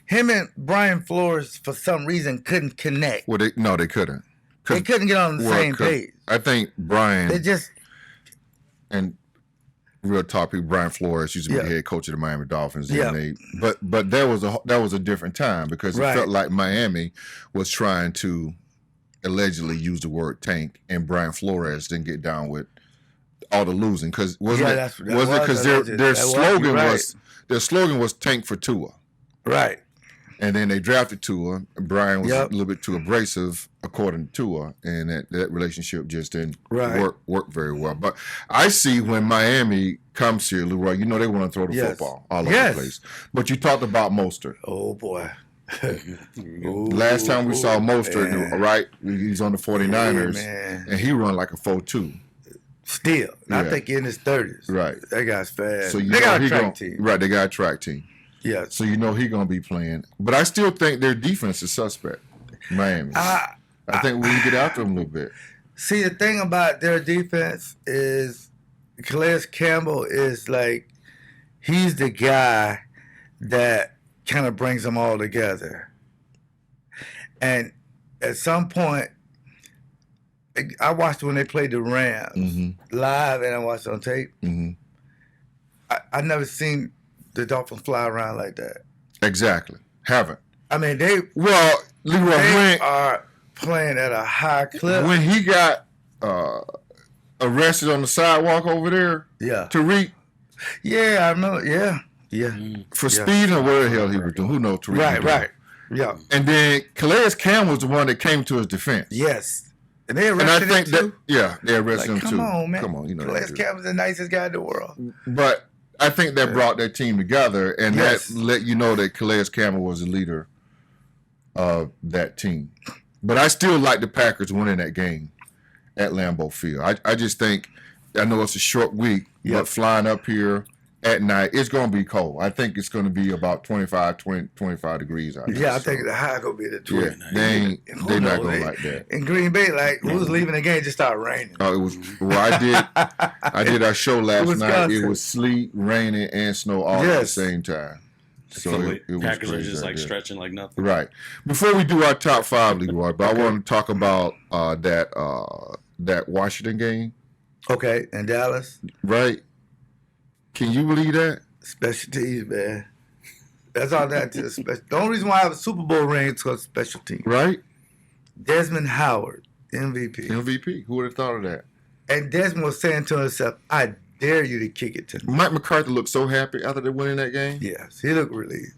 Him and Brian Flores, for some reason, couldn't connect. Well, they couldn't. They couldn't get on the same page. I think Brian They just, and real talk, Brian Flores used to be the head coach of the Miami Dolphins. And but that was a different time because it felt like Miami was trying to allegedly use the word tank, and Brian Flores didn't get down with all the losing because wasn't it because their slogan was tank for Tua, right? And then they drafted Tua. And Brian was a little bit too abrasive, according to Tua, and that relationship just didn't work very well. But I see when Miami comes here, Leroy, you know they want to throw the football all over the place. But you talked about Mostert. Oh boy. Last time we saw Mostert, right? He's on the 49ers, and he run like a 4.2. Still. I think in his 30s. Right. That guy's fast. So they got a track team. Right, they got a track team. Yeah. So you know he's going to be playing. But I still think their defense is suspect, Miami. I think we can get after them a little bit. See, the thing about their defense is Calais Campbell is like, he's the guy that kind of brings them all together. And at some point, I watched when they played the Rams live, and I watched it on tape. I never seen the Dolphins fly around like that. Exactly. Haven't. I mean, Leroy, they are playing at a high clip. When he got arrested on the sidewalk over there, Tariq. Yeah, I remember. Yeah. For speeding or whatever the hell he was doing. Who knows Tariq? Right. Yeah. And then Calais Campbell was the one that came to his defense. Yes. And they arrested him too? They arrested him too. Come on, man. Come on, you know. Calais Campbell's the nicest guy in the world. But I think that brought that team together, and that let you know that Calais Campbell was the leader of that team. But I still like the Packers winning that game at Lambeau Field. I just think, I know it's a short week, but flying up here at night, it's going to be cold. I think it's going to be about 25 degrees out there. Yeah, I think the high going to be the 20. Yeah, they're not going to like that. In Green Bay, who's leaving the game, just started raining. Oh, it was. Well, I did our show last night. It was sleet, raining, and snow all at the same time. So it was Packers crazy are just like there. stretching like nothing. Right. Before we do our top 5, Leroy, but I want to talk about that Washington game. Okay, in Dallas. Right. Can you believe that? Special teams, man. That's all that is. The only reason why I have a Super Bowl ring is because special teams. Right. Desmond Howard, MVP. MVP. Who would have thought of that? And Desmond was saying to himself, I dare you to kick it to me. Mike McCarthy looked so happy after they winning that game. Yes, he looked relieved.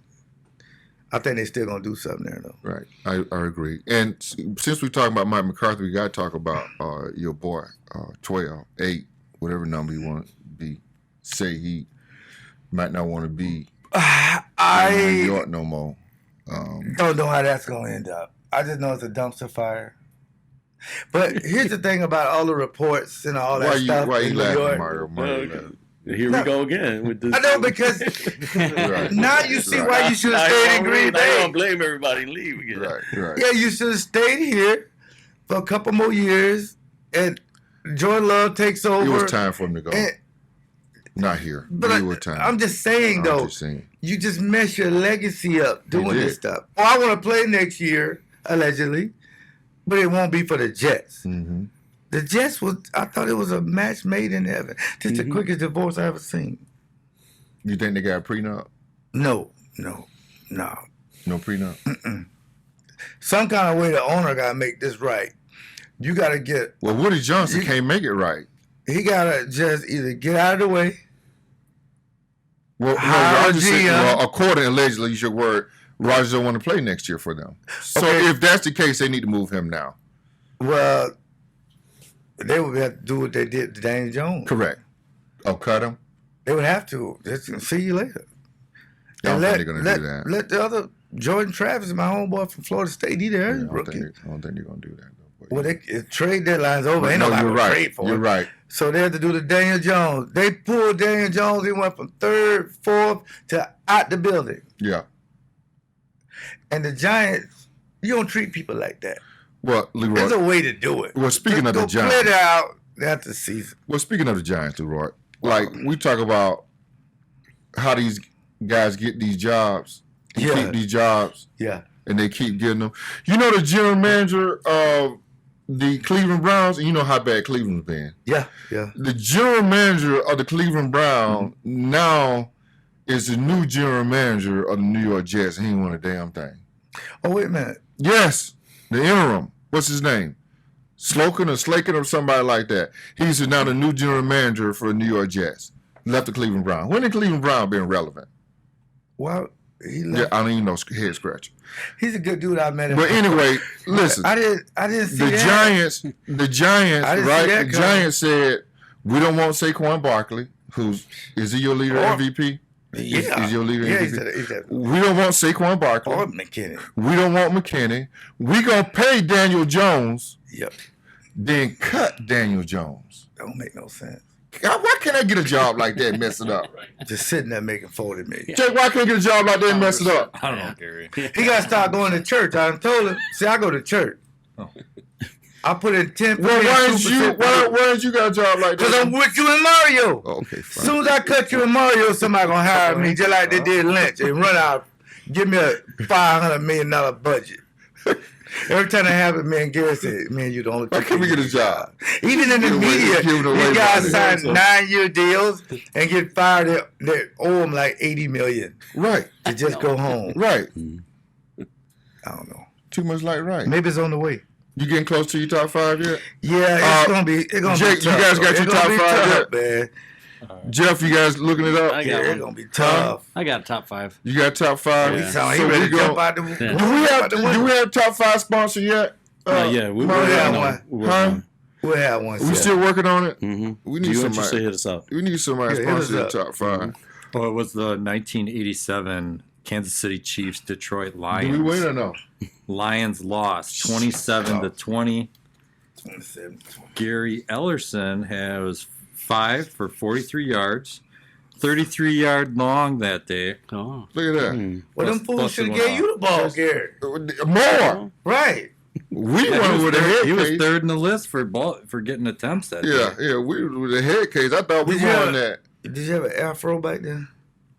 I think they still gonna do something there though. Right, I agree. And since we're talking about Mike McCarthy, we got to talk about your boy, 12, 8, whatever number you want to be. Say he might not want to be in New York no more. Don't know how that's gonna end up. I just know it's a dumpster fire. But here's the thing about all the reports and all that stuff Why you in New laughing, York. Mario? laughing. Here we go again with this. I know because Right. now you see Right. why you should have stayed in Green I Bay. don't blame everybody and leave again. Right. Yeah, you should have stayed here for a couple more years, and Jordan Love takes over. It was time for him to go. And- Not here. But It was time. I'm just saying, I'm though, just saying. you just mess your legacy up doing did. this stuff. Oh, I want to play next year, allegedly, but it won't be for the Jets. Mm-hmm. The Jets I thought it was a match made in heaven. Just the quickest divorce I ever seen. You think they got a prenup? No. No prenup? Some kind of way the owner got to make this right. You got to get, Well, Woody Johnson can't make it right. he got to just either get out of the way. Well, Hire Roger said, GM. well, according allegedly, use your word, Roger don't want to play next year for them. So Okay. if that's the case, they need to move him now. Well, they would have to do what they did to Daniel Jones. Correct. Oh, cut him? They would have to. Just see you later. I don't And think they're going to do that. Let the other Jordan Travis, my homeboy from Florida State, he there. Yeah, I He's don't rookie. think they're going to do that. Though. Well, trade deadline's over. Ain't no, nobody you're gonna right. trade for You're him. right. So they had to do the Daniel Jones. They pulled Daniel Jones. He went from 3rd, 4th to out the building. Yeah. And the Giants, you don't treat people like that. Well, Leroy. There's a way to do it. Well, speaking of the Go Giants. play it out after the season. Well, speaking of the Giants, Leroy, like we talk about how these guys get these jobs, and Yeah. keep these jobs, Yeah. and they keep getting them. You know the general manager of the Cleveland Browns, and you know how bad Cleveland's been. Yeah. Yeah. The general manager of the Cleveland Browns now is the new general manager of the New York Jets, and he ain't won a damn thing. Oh, wait a minute. Yes, the interim. What's his name? Slokin or Slakin or somebody like that. He's now the new general manager for the New York Jets. Left the Cleveland Browns. When did Cleveland Browns been relevant? Well, he Yeah, left. I don't even know, head scratcher. He's a good dude. I met him. But anyway, listen. I didn't see The that. Giants, I didn't see right? that The coming. Giants said, we don't want Saquon Barkley, is he your leader MVP? Yeah. Is your leader Yeah, MVP? he said, We don't want Saquon Barkley. or McKinney. We don't want McKinney. We gonna pay Daniel Jones, Yep. then cut Daniel Jones. Don't make no sense. God, why can't I get a job like that and mess it up? Just sitting there making $40 million. Jake, why can't I get a job like that and mess it up? I don't know, Gary. He got to start going to church. I done told him. See, I go to church. Oh. I put in 10%. Well, why didn't you got a job like that? Because I'm with you and Mario. Oh, okay, As fine. soon as I cut you and Mario, somebody going to hire me just like they did Lynch and run out. Give me a $500 million budget. Every time that happened, man, Gary said, man, you the only Why can't we get a job? Even in the Give away- media, give it away these guys by sign 9-year deals and get fired. They owe them like $80 million Right, to just go home. right. I don't know. Too much like right. Maybe it's on the way. You getting close to your top 5 yet? Yeah, it's gonna be. It's gonna Jake, be you tough. guys got though. your It's top gonna be 5 tough, yet? man. Jeff, you guys looking it up? I Yeah, got it's one. gonna be tough. I got top 5. You got top 5? Yeah. He sound like So he ready we to jump go- out the. Yeah. Do we have top 5 sponsor yet? Yeah, We'll we're working have on one. it. We're working Huh? on it. We'll have one. We set. still working on it. Mm-hmm. We Do need you want you to somebody. hit us up? We need somebody to Yeah, hit us sponsor the up. top 5. Well, it was the 1987 Kansas City Chiefs Detroit Do Lions. we win or no? Lions lost 27-20. 27. Gary Ellerson has 5 for 43 yards, 33-yard long that day. Oh. Look at that. Well, them Plus- fools plus should have the gave you the ball, Gary. More. Right. We Yeah, won with a head he was case. third in the list for getting attempts that Yeah, day. yeah, we with the head case. I thought we Did you won have- that. Did you have an afro back then?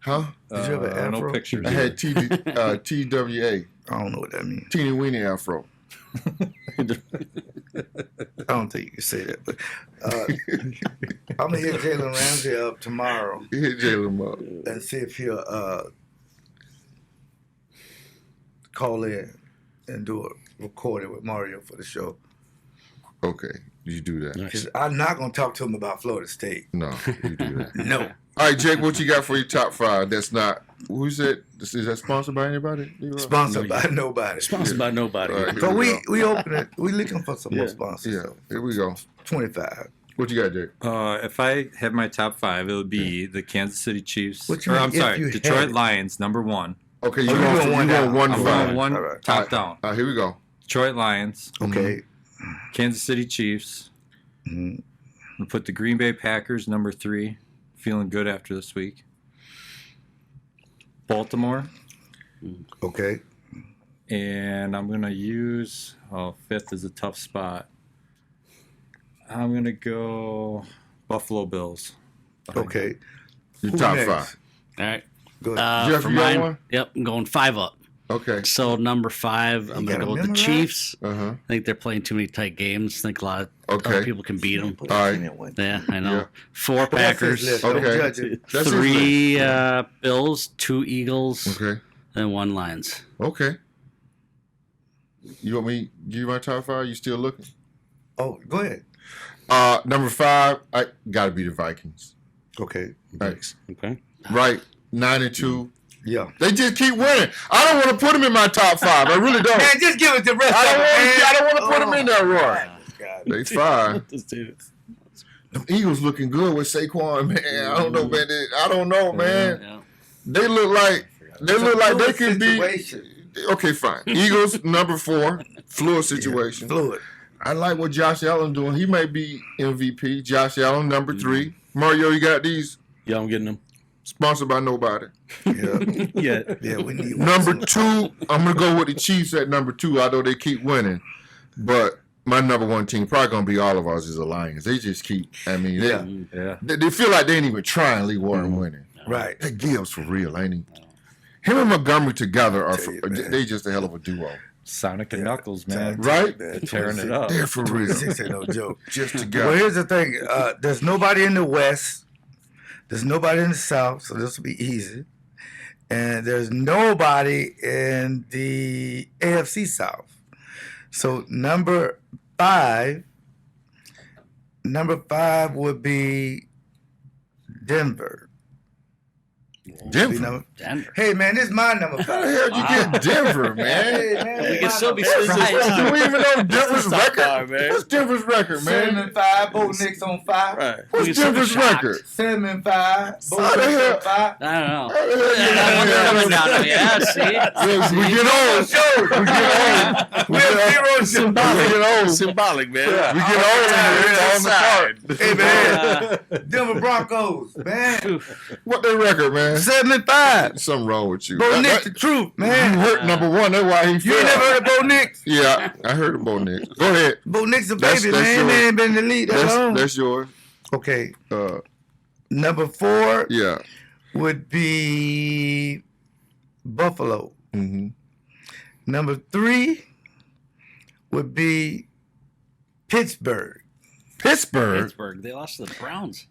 Huh? Did you have an No afro? pictures. I had TWA, I don't know what that means. teeny weeny afro. I don't think you can say that, but I'm gonna hit Jalen Ramsey up tomorrow You hit Jalen up. and see if he'll call in and do a recording with Mario for the show. Okay, you do that. Because I'm not going to talk to him about Florida State. No, you do that. No. All right, Jake, what you got for your top 5? That's not. Who's it? Is that sponsored by anybody? Sponsored by nobody. Sponsored by nobody. All right, So here we open it. We looking for some more sponsors. Yeah, So here we go. 25. What you got, Jake? If I had my top 5, it would be the Kansas City Chiefs. What you Or mean, I'm if sorry, you Detroit had it? Lions, number 1. Okay, Oh, you you going going one down. one I'm to going five. 1 All right. top down. All right, here we go. Detroit Lions, Okay. Kansas City Chiefs. Mhm. We put the Green Bay Packers, number 3. Feeling good after this week. Baltimore. Okay. And I'm going to use, 5th is a tough spot. I'm going to go Buffalo Bills. Okay. Your Who top next? 5. All right. Go ahead. Jeff, For you got mine, one? yep, I'm going 5 up. Okay. So number 5, I'm You going got to go a with the memorized? Chiefs. Uh-huh. I think they're playing too many tight games. I think a lot of Okay. other people can beat them. Put All that right. in one. Yeah, I know. Yeah. 4 That's his Packers, list. Don't Okay. judge it. That's his 3 Bills, 2 Eagles, list. Okay. and 1 Lions. Okay. You want me to give you my top 5? You still looking? Oh, go ahead. Number 5, I got to be the Vikings. Okay. Right. Okay. Right. 9-2. Yeah. They just keep winning. I don't want to put them in my top 5. I really don't. Man, just give it the rest I of it, don't want to put them in there, Roy. God. They 5. Let's do it. Them Eagles looking good with Saquon, man. I don't know, man. I don't know, man. Yeah. They look like they could be. Situation. Okay, fine. Eagles number 4, fluid situation. Fluid. I like what Josh Allen doing. He may be MVP. Josh Allen number 3. Mario, you got these? Yeah, I'm getting them. Sponsored by nobody. Yeah. Yeah. Yeah, we need one. Number 2, I'm gonna go with the Chiefs at number 2. Although they keep winning, but my number 1 team probably gonna be all of ours is the Lions. They just keep. I mean, Yeah. they feel like they ain't even trying. Lee Warren winning. Right. That Gibbs for real, ain't he? Him and Montgomery together are Tell you, man. they just a hell of a duo, Sonic and Knuckles, man. right? Man, Tearing it up. They're for real, 26 ain't no joke. just Well, together. here's the thing. There's nobody in the West. There's nobody in the South, so this will be easy. And there's nobody in the AFC South. So number 5 would be Denver. Denver. Denver. Hey, man, this is my number How the 5. hell did you get Denver, man? Hey, man, We this can my still be number five. surprised. Do we even know Denver's Top record? five, man. What's Denver's record, 7 man? and 5, both Knicks on 5. Right. What's We can still be Denver's shocked. record? 7 and 5, both How the Knicks hell- on 5. I don't know. How the hell you Yeah, got they're coming that? down to yeah, see? Yes, we get old. We get old. We have zero We get old. Symbolic, man. We get old and we're on the card. Hey, man, Denver Broncos, man. What their record, man? 7 and 5. Something wrong with you. Bo Nix, the truth, You man. hurt number 1. That's why he You fell. ain't never heard of Bo Nix? Yeah, I heard of Bo Nix. Go ahead. Bo Nix a That's- baby, that's man. yours. They ain't been in the league that long. That's yours. Okay, Uh, number 4 yeah. would be Buffalo. Mm-hmm. Number 3 would be Pittsburgh. Pittsburgh. Pittsburgh. They lost to the Browns.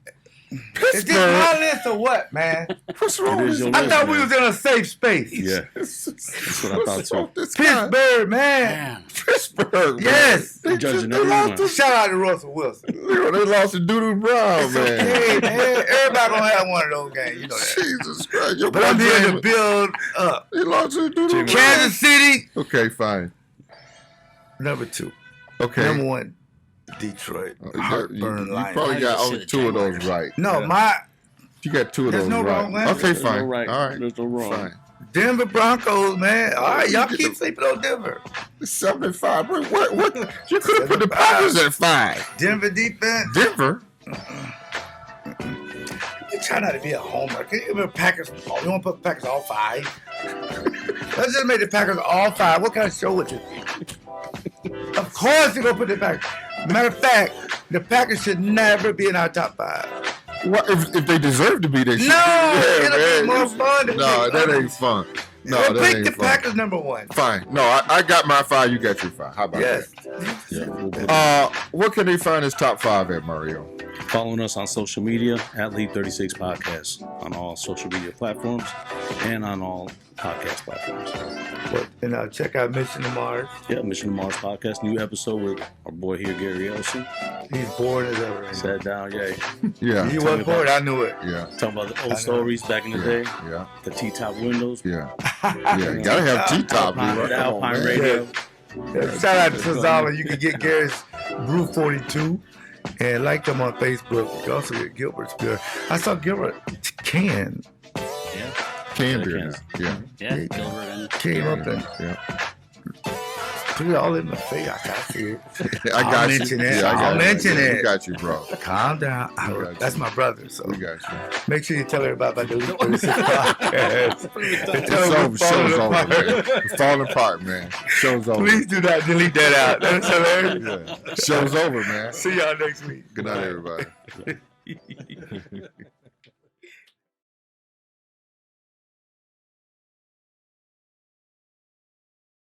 Is this my list or what, man? What's wrong It with is this? your I list, thought we man. was in a safe space. Yeah. That's what I thought, too. This guy. Pittsburgh, man. Man. Pittsburgh. man. Yes. They, Judging they everyone. lost to Shout out to Russell Wilson. they lost to Doodoo Brown, It's man. okay, man. Everybody gonna have one of those games, you know that. Jesus Christ. Your But I'm boy here to James- build up. He lost to Doodoo Brown. Kansas City, Okay, fine. number 2. Okay. Number 1, Detroit. You Heartburn Lions. probably got I only just 2 of those Jaguars. right. No, Yeah. my You got 2 of There's those no right. wrong answer. Okay, There's fine. no right. All right. There's no wrong. Fine. Denver Broncos, man. All right, y'all Get keep the- sleeping on Denver. 75. What? You could have put the Packers at 5. Denver defense. Denver. You try not to be a homer. Can you put Packers? You want to put Packers all 5? Let's just make the Packers all 5. What kind of show would you be? Of course you're going to put the Packers. Matter of fact, the Packers should never be in our top 5. What if they deserve to be? They should. No, be. it'll man. be more fun to No, pick that others. ain't fun. No, Well, that pick ain't the fun. Packers number 1. Fine. No, I got my 5. You got your 5. How about Yes. that? Yeah, we'll put it. What can they find as top 5 at, Mario? Following us on social media at League 36 Podcast on all social media platforms and on all podcast platforms. And check out Mission to Mars. Yeah, Mission to Mars podcast, new episode with our boy here, Gary Ellerson. He's bored as ever. Right? Sat down, yeah. Yeah. He was bored. I knew it. Yeah. Talking about the old stories back in the day. Yeah. The T-top windows. Yeah. Yeah. You gotta have T-top, dude. The Come on, Alpine man. radio. Yeah, shout out to Torzala. You can get Gary's Brew 42 and like them on Facebook. You can also get Gilbert's beer. I saw Gilbert can Canberra. Yeah. Yeah, Gilbert and came up and Yeah. put it all in my face. I got you. I got you. mention it. Yeah, I got I'll you. mention Yeah, it. We got you, bro. Calm down. got you. That's my brother. So We got you. make sure you tell everybody about the Elite 36 podcast. It's over. Show's over, man. It's falling apart, man. Show's over. Please do not delete that out. That's hilarious. Yeah. Show's over, man. See y'all next week. Good night, everybody.